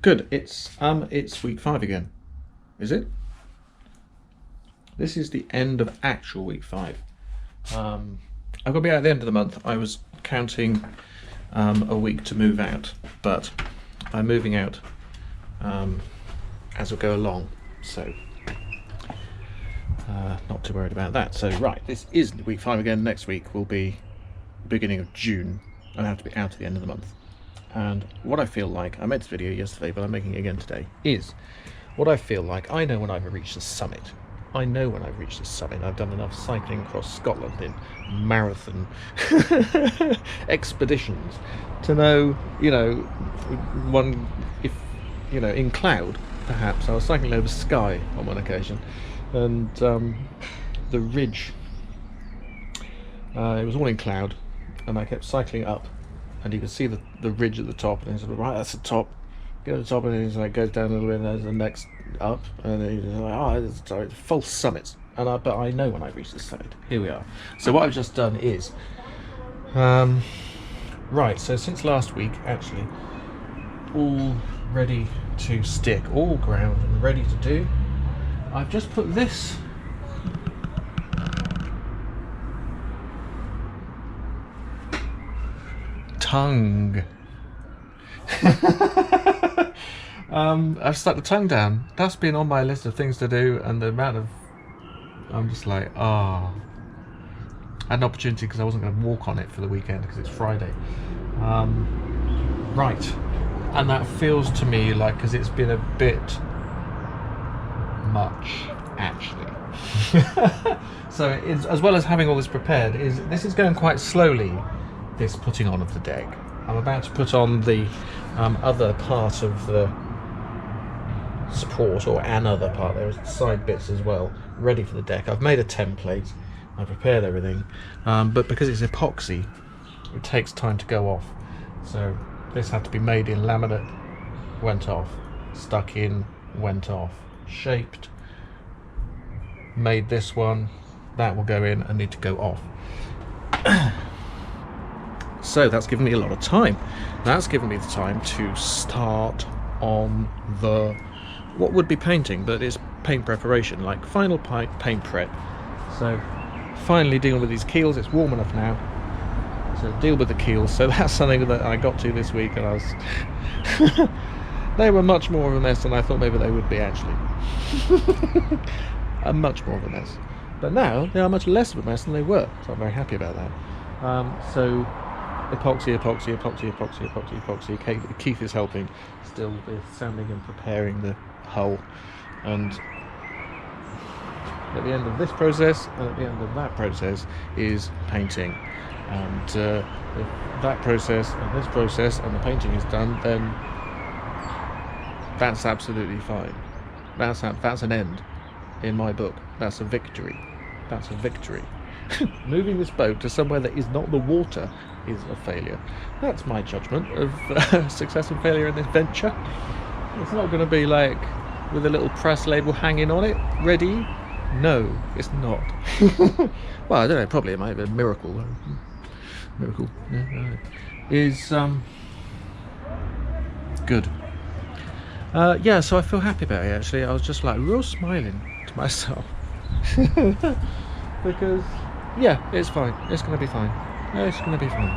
Good. It's week 5 again. Is it? This is the end of actual week 5. I've got to be out at the end of the month. I was counting a week to move out, but I'm moving out as we go along, so not too worried about that. So right, this is week 5 again. Next week will be beginning of June. I have to be out at the end of the month. And what I feel like, I made this video yesterday, but I'm making it again today, is what I feel like. I know when I've reached the summit. I know when I've reached the summit. I've done enough cycling across Scotland in marathon expeditions to know, in Cloud, perhaps. I was cycling over Skye on one occasion, and the ridge, it was all in cloud, and I kept cycling up, and you could see the ridge at the top, and he's like, right, that's the top. Go to the top, and he's like, goes down a little bit, and there's the next up, and then he's like, it's false summits. But I know when I reach the summit. Here we are. So what I've just done is, right. So since last week, actually, all ready to stick, all ground and ready to do. I've just put this tongue. I've stuck the tongue down. That's been on my list of things to do, and the amount of, I'm just like, I had an opportunity because I wasn't going to walk on it for the weekend because it's Friday. Right, and that feels to me like, because it's been a bit much actually. So it's, as well as having all this prepared, this is going quite slowly, this putting on of the deck. I'm about to put on the other part of the support, or another part. There's side bits as well, ready for the deck. I've made a template, I prepared everything, but because it's epoxy, it takes time to go off. So this had to be made in laminate, went off, stuck in, went off, shaped, made this one, that will go in and need to go off. So that's given me a lot of time. That's given me the time to start on the, what would be painting, but it's paint preparation, like final paint prep. So finally dealing with these keels. It's warm enough now to deal with the keels. So that's something that I got to this week, and I was they were much more of a mess than I thought maybe they would be, actually. Much more of a mess. But now they are much less of a mess than they were, so I'm very happy about that. So epoxy. Keith is helping still with sanding and preparing the hull, and at the end of this process and at the end of that process is painting. And if that process and this process and the painting is done, then that's absolutely fine. That's an end in my book. That's a victory. That's a victory. Moving this boat to somewhere that is not the water is a failure. That's my judgment of success and failure in this venture. It's not going to be like with a little press label hanging on it, ready. No, it's not. Well, I don't know, probably it might be a miracle. Miracle, yeah, is good. Yeah, so I feel happy about it, actually. I was just like real smiling to myself. Because yeah, it's fine. It's going to be fine. It's going to be fine.